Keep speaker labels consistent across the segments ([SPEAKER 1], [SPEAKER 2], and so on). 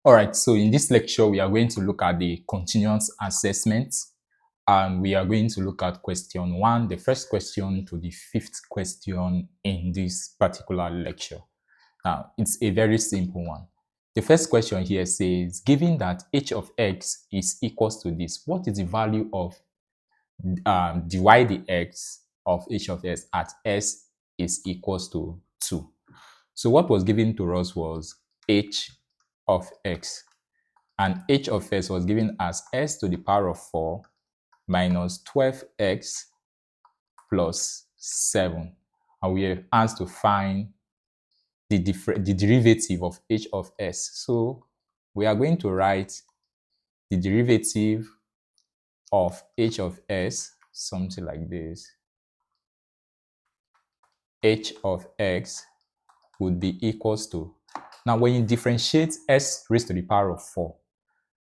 [SPEAKER 1] All right, so in this lecture, we are going to look at the continuous assessment, and we are going to look at question 1, the first question to the 5th question in this particular lecture. Now, it's a very simple one. The first question here says, given that h of x is equals to this, what is the value of dy dx of h of s at s is equals to 2? So what was given to us was h of x, and h of s was given as s to the power of 4 minus 12x plus 7, and we are asked to find the derivative of h of s. So we are going to write the derivative of h of s something like this. H of x would be equals to, now when you differentiate s raised to the power of 4,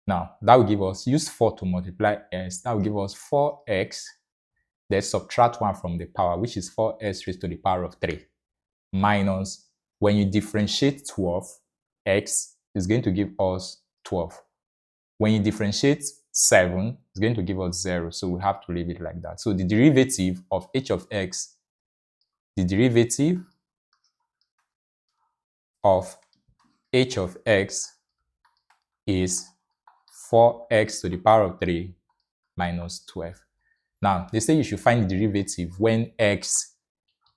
[SPEAKER 1] now that will give us, use 4 to multiply s, that will give us 4x, then subtract 1 from the power, which is 4s raised to the power of 3, minus, when you differentiate 12, x is going to give us 12. When you differentiate 7, it's going to give us 0, so we have to leave it like that. So the derivative of h of x, the derivative of h of x is 4x to the power of 3 minus 12. Now, they say you should find the derivative when x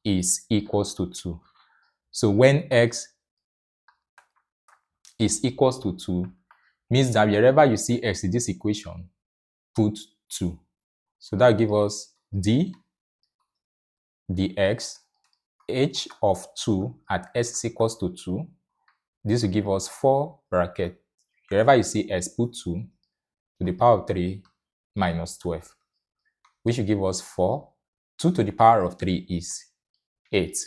[SPEAKER 1] is equals to 2. So when x is equals to 2, means that wherever you see x in this equation, put 2. So that will give us d dx, h of 2 at s is equals to 2. This will give us 4 bracket. Wherever you see s, put 2 to the power of 3 minus 12, which will give us 4. 2 to the power of 3 is 8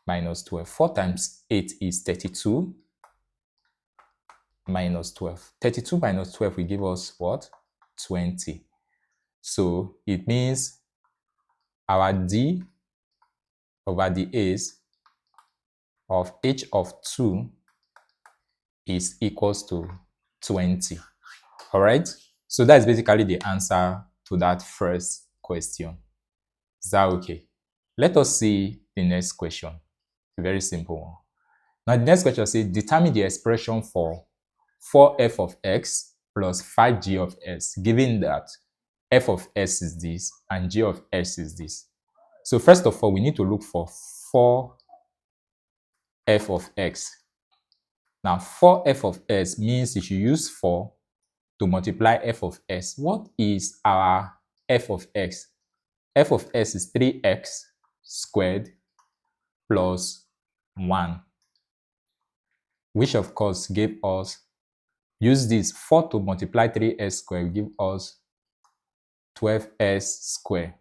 [SPEAKER 1] minus 12. 4 times 8 is 32 minus 12. 32 minus 12 will give us what? 20. So it means our d over the a's of h of 2 is equals to 20. All right, so that's basically the answer to that first question. Is that okay? Let us see the next question. A very simple one. Now the next question says, determine the expression for 4f of x plus 5g of s, given that f of s is this and g of s is this. So first of all, we need to look for 4f of x. Now 4f of s means if you use 4 to multiply f of s, what is our f of x? F of s is 3x squared plus 1, which of course gave us, use this 4 to multiply 3s squared will give us 12s squared,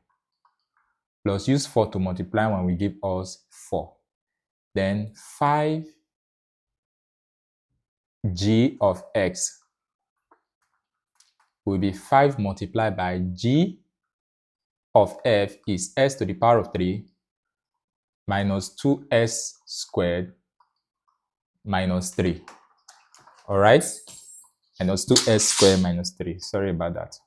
[SPEAKER 1] plus use 4 to multiply 1 will give us 4. Then 5g of x will be 5 multiplied by g of f is s to the power of 3 minus 2s squared minus 3. All right, minus 2s squared minus 3. Sorry about that.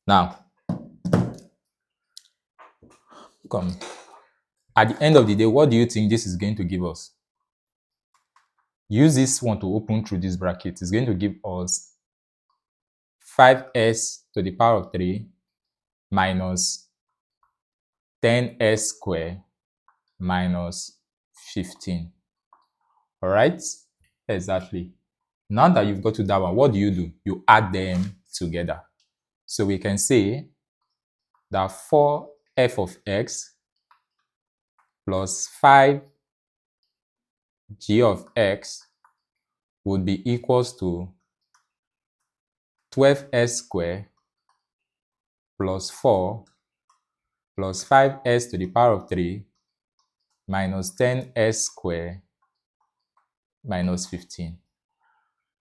[SPEAKER 1] Now, come. At the end of the day, what do you think this is going to give us? Use this one to open through this bracket. It's going to give us 5s to the power of 3 minus 10s squared minus 15. All right, exactly. Now that you've got to that one, what do? You add them together. So we can say that 4f of x plus 5g of x would be equals to 12s squared plus 4 plus 5s to the power of 3 minus 10s squared minus 15.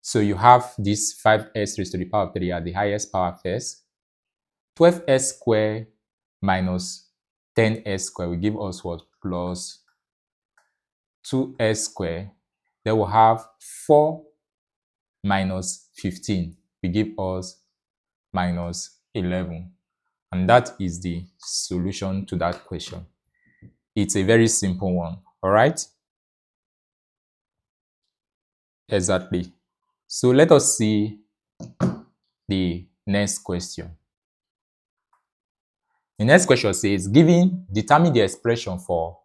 [SPEAKER 1] So you have this 5s raised to the power of 3 at the highest power first. 12s squared minus 10s squared will give us what? Plus 2s squared Then we'll have 4 minus 15 will give us minus 11. And that is the solution to that question. It's a very simple one, all right? Exactly. So let us see the next question. The next question says, determine the expression for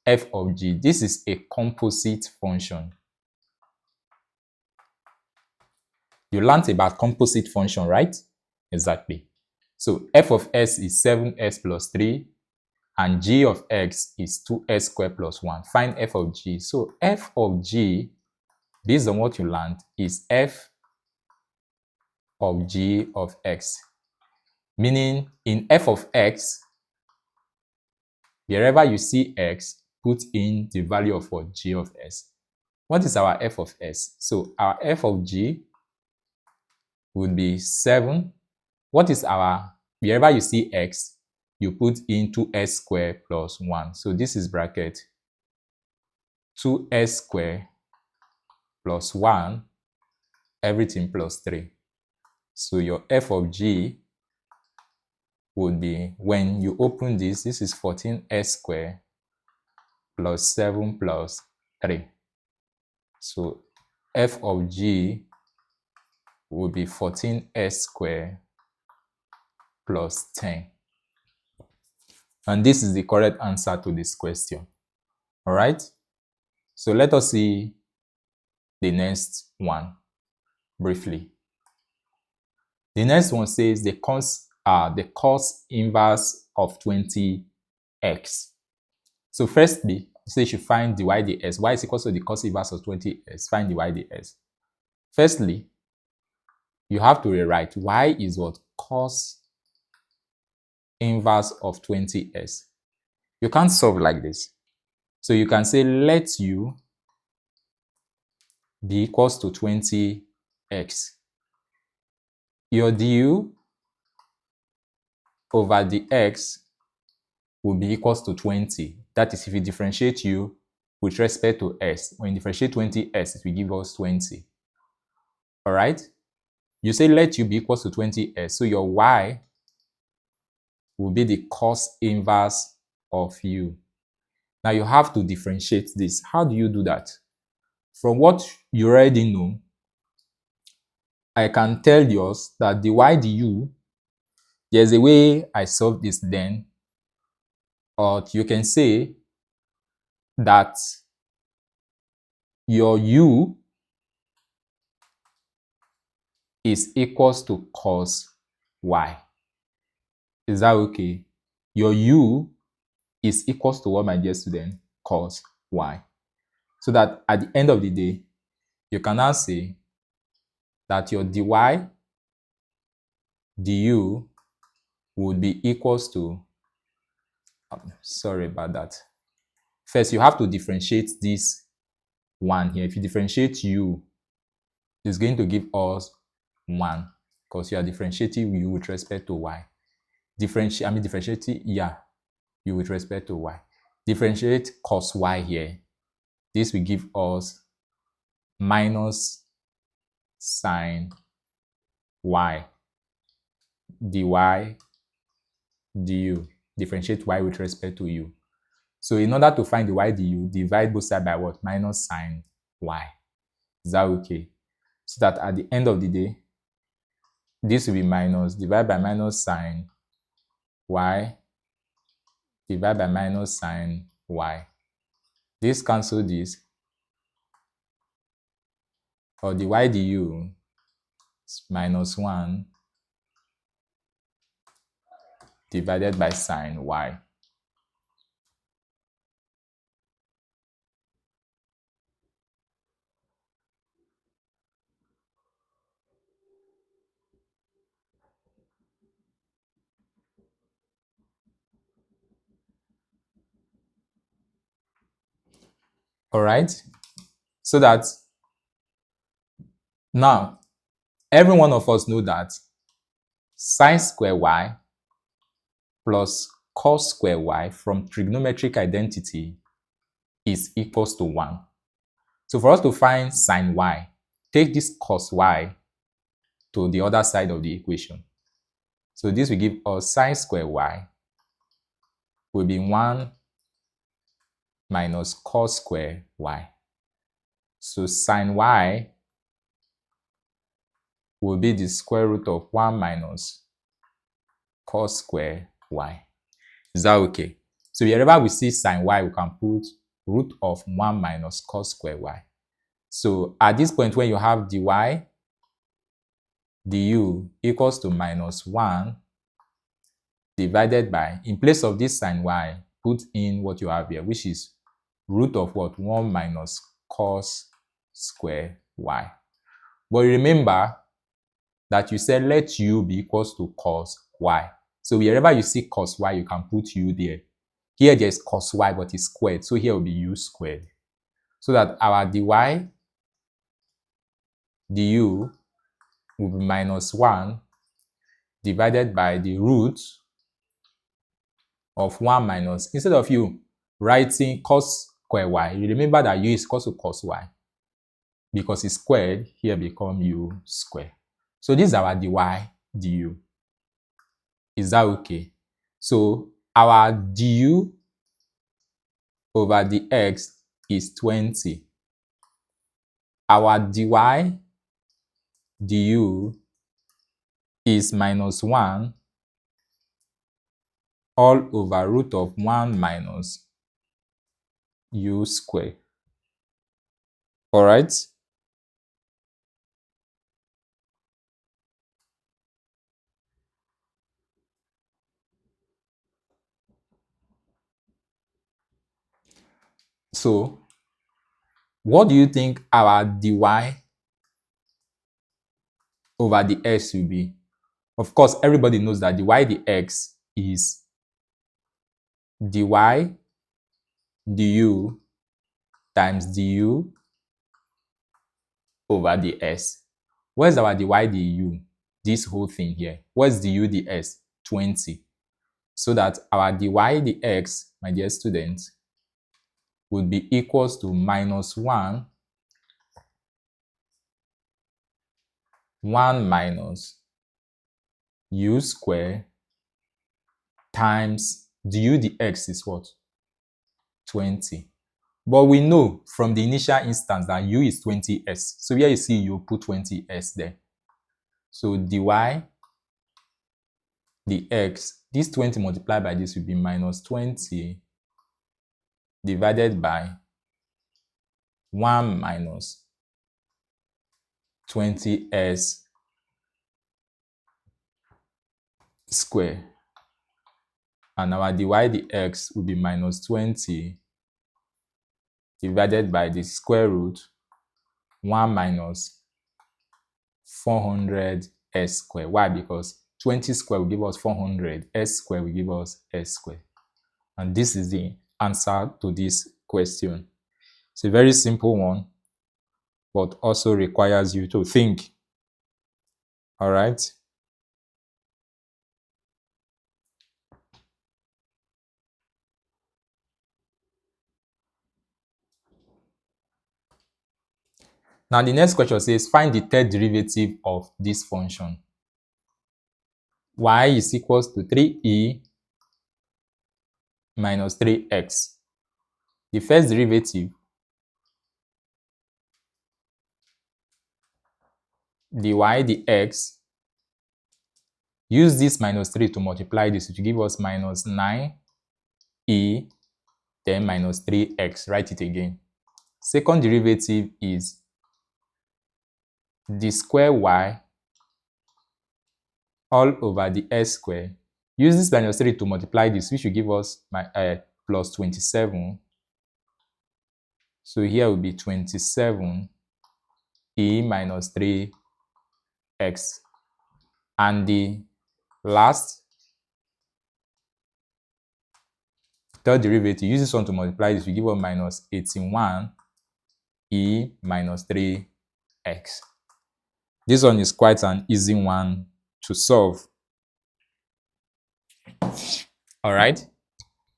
[SPEAKER 1] f of g. This is a composite function. You learned about composite function, right? Exactly. So f of s is 7s plus 3, and g of x is 2s squared plus 1. Find f of g. So f of g, based on what you learned, is f of g of x. Meaning, in f of x, wherever you see x, put in the value of what? G of s. What is our f of s? So our f of g would be 7. What is our, wherever you see x, you put in 2s squared plus 1. So this is bracket 2s squared plus 1, everything plus 3. So your f of g would be, when you open this is 14s squared plus 7 plus 3. So f of g would be 14s squared plus 10. And this is the correct answer to this question. All right? So let us see the next one briefly. The next one says the cos inverse of 20x. So firstly, say you should find dy dx. Y is equal to the cos inverse of 20x. Find dy dx. Firstly, you have to rewrite y is what? Cos inverse of 20x. You can't solve like this. So you can say let u be equals to 20x. Your du over the x will be equals to 20. That is if you differentiate u with respect to s. When you differentiate 20s, it will give us 20. All right? You say let u be equals to 20s. So your y will be the cos inverse of u. Now you have to differentiate this. How do you do that? From what you already know, I can tell us that the y du, there's a way I solve this then, or you can say that your u is equals to cos y. Is that okay? Your u is equals to what, my dear student? Cos y. So that at the end of the day, you can now say that your dy du would be equals to, sorry about that. First, you have to differentiate this one here. If you differentiate u, it's going to give us 1 because you are differentiating u with respect to y. Differentiating, yeah, u with respect to y. Differentiate cos y here. This will give us minus sine y dy du. Differentiate y with respect to u. So in order to find the y du, divide both sides by what? Minus sine y. Is that okay? So that at the end of the day, this will be minus, divide by minus sine y, divide by minus sine y. This cancel this, or the y du is minus 1 divided by sine y. All right? So that now, every one of us know that sine square y plus cos square y from trigonometric identity is equals to 1. So for us to find sine y, take this cos y to the other side of the equation. So this will give us sine square y will be 1 minus cos square y. So sine y will be the square root of 1 minus cos square y. Is that okay? So wherever we see sine y, we can put root of 1 minus cos square y. So at this point, when you have dy du equals to minus 1 divided by, in place of this sine y, put in what you have here, which is root of what? 1 minus cos square y. But remember that you said let u be equals to cos y. So wherever you see cos y, you can put u there. Here there's cos y, but it's squared. So here will be u squared. So that our dy du will be minus 1 divided by the root of 1 minus, instead of you writing cos square y, you remember that u is equal to cos y. Because it's squared, here become u squared. So this is our dy du. Is that okay? So our du over the x is 20. Our dy du is minus 1 all over root of 1 minus u squared. All right? So what do you think our dy over the x will be? Of course, everybody knows that dy dx is dy du times du over the s. Where's our dy du? This whole thing here. Where's du ds? 20. So that our dy dx, my dear students, would be equals to minus 1 minus u square times du dx is what? 20. But we know from the initial instance that u is 20s. So here you see you put 20s there. So dy dx, this 20 multiplied by this will be minus 20 divided by 1 minus 20s square. And our dy dx will be minus 20 divided by the square root 1 minus 400 s square. Why? Because 20 square will give us 400, s square will give us s square. And this is the answer to this question. It's a very simple one, but also requires you to think. All right? Now the next question says, find the third derivative of this function. Y is equals to 3e minus 3x. The first derivative, dy dx, use this minus 3 to multiply this, which will give us minus 9e, then minus 3x. Write it again. Second derivative is the square y all over the s square. Use this minus 3 to multiply this, which will give us plus 27. So here will be 27e minus 3x. And the last third derivative, use this one to multiply this, will give us minus 81e minus 3x. This one is quite an easy one to solve. All right.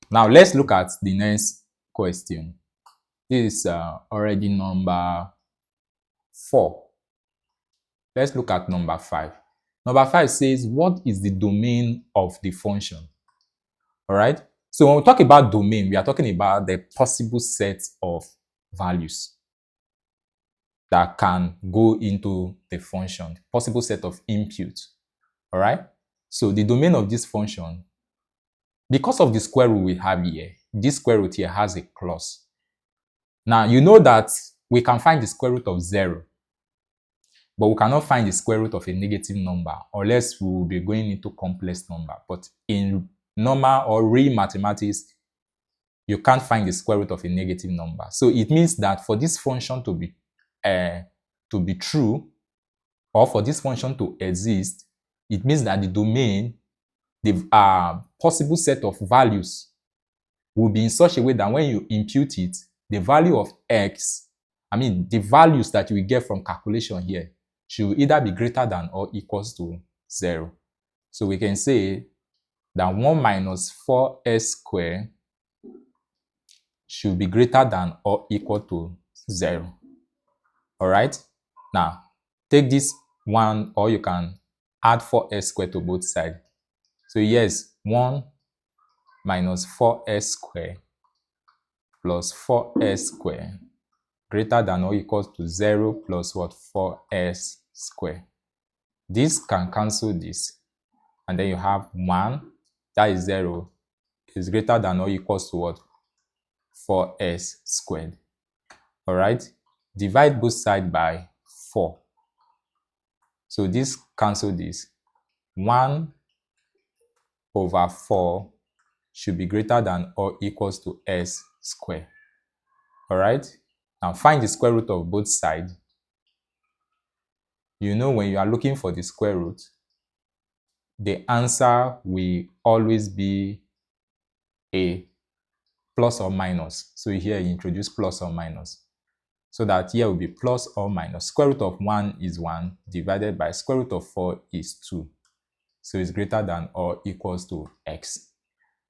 [SPEAKER 1] Now let's look at the next question. This is already number 4. Let's look at number 5. Number 5 says, what is the domain of the function? All right. So when we talk about domain, we are talking about the possible set of values that can go into the function, possible set of inputs. All right. So the domain of this function, because of the square root we have here, this square root here has a clause. Now, you know that we can find the square root of 0, but we cannot find the square root of a negative number unless we will be going into complex number. But in normal or real mathematics, you can't find the square root of a negative number. So it means that for this function to be true, or for this function to exist, it means that the domain, the possible set of values, will be in such a way that when you impute it, the value of x, the values that you will get from calculation here, should either be greater than or equals to 0. So we can say that 1 minus 4s squared should be greater than or equal to 0. All right. Now, take this 1, or you can add 4s squared to both sides. So yes, 1 minus 4s squared plus 4s squared greater than or equals to 0 plus what? 4s squared. This can cancel this. And then you have 1, that is 0, is greater than or equals to what? 4s squared. All right. Divide both sides by 4. So this cancel this. 1 over 4 should be greater than or equals to s squared. All right. Now find the square root of both sides. You know, when you are looking for the square root, the answer will always be a plus or minus. So here you introduce plus or minus. So that here will be plus or minus. Square root of 1 is 1 divided by square root of 4 is 2. So it's greater than or equals to x.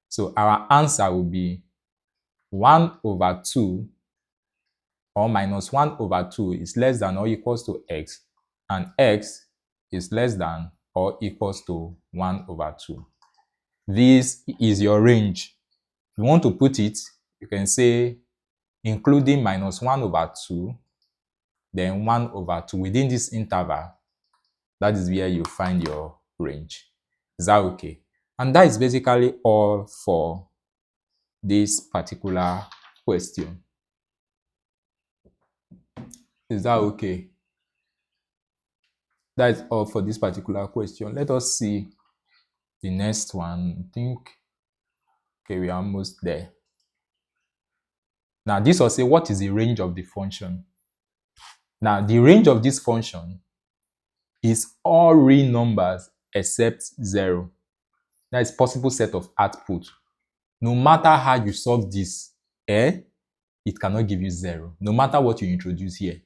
[SPEAKER 1] So our answer will be 1 over 2 or minus 1 over 2 is less than or equals to x, and x is less than or equals to 1 over 2. This is your range. If you want to put it, you can say including minus 1 over 2, then 1 over 2. Within this interval, that is where you find your range. Is that okay? And that is basically all for this particular question. Is that okay? That is all for this particular question. Let us see the next one. I think, okay, we are almost there. Now, this will say, what is the range of the function? Now, the range of this function is all real numbers except 0. That is possible set of output. No matter how you solve this, it cannot give you 0. No matter what you introduce here,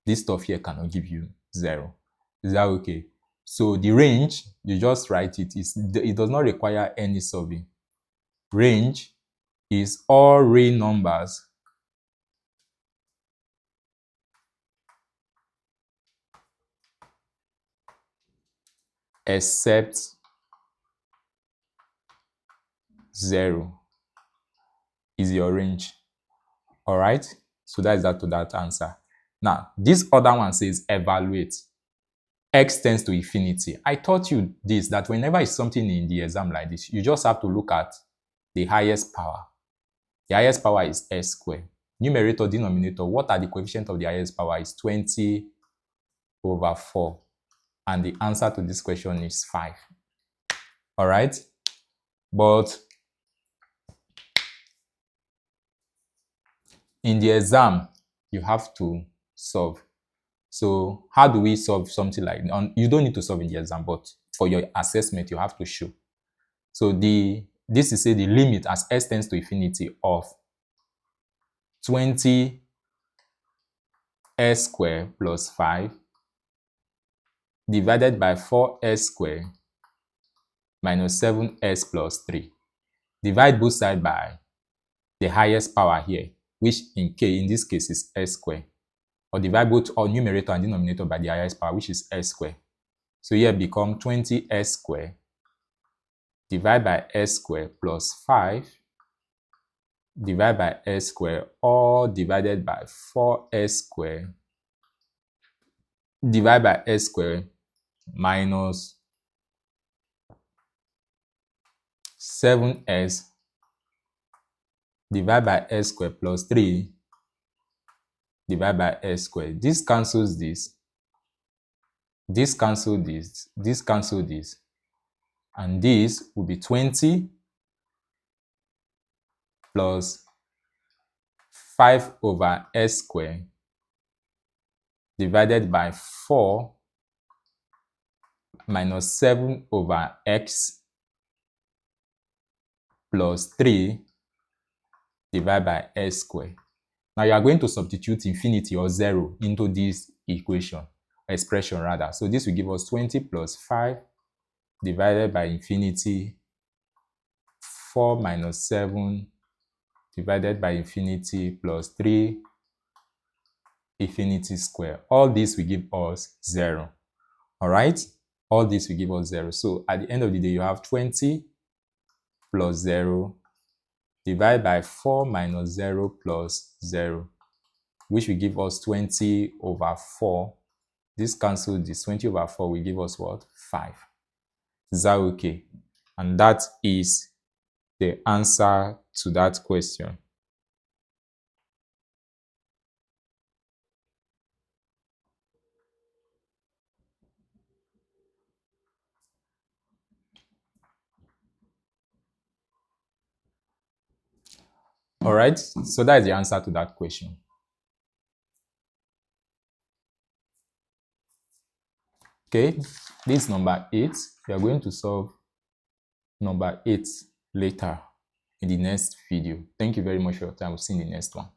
[SPEAKER 1] this stuff here cannot give you 0. Is that okay? So the range, you just write it. It does not require any solving. Range is all real numbers except 0 is your range. All right. So that is that to that answer. Now, this other one says evaluate. X tends to infinity. I taught you this, that whenever it's something in the exam like this, you just have to look at the highest power. The highest power is s squared. Numerator, denominator, what are the coefficients of the highest power? Is 20 over 4. And the answer to this question is 5. All right. But in the exam, you have to solve. So how do we solve something like that? You don't need to solve in the exam, but for your assessment, you have to show. So this is say the limit as s tends to infinity of 20 s squared plus 5 divided by 4s squared minus 7s plus 3. Divide both sides by the highest power here. which in this case is s squared, or divide both our numerator and denominator by the highest power, which is s squared. So here become 20s squared divided by s squared plus 5 divided by s squared, all divided by 4s squared divided by s squared minus 7s divided by s squared plus 3 divided by s squared. This cancels this. This cancel this. This cancel this. And this will be 20 plus 5 over s squared divided by 4 minus 7 over x plus 3 divided by s squared. Now you are going to substitute infinity or 0 into this expression rather. So this will give us 20 plus 5 divided by infinity 4 minus 7 divided by infinity plus 3 infinity square. All this will give us 0. All right? All this will give us 0. So at the end of the day, you have 20 plus 0 divided by 4 minus 0 plus 0, which will give us 20 over 4. This cancels this. 20 over 4 will give us what? 5. Is that okay? And that is the answer to that question. All right, so that is the answer to that question. Okay, this is number 8. We are going to solve number 8 later in the next video. Thank you very much for your time. We'll see you in the next one.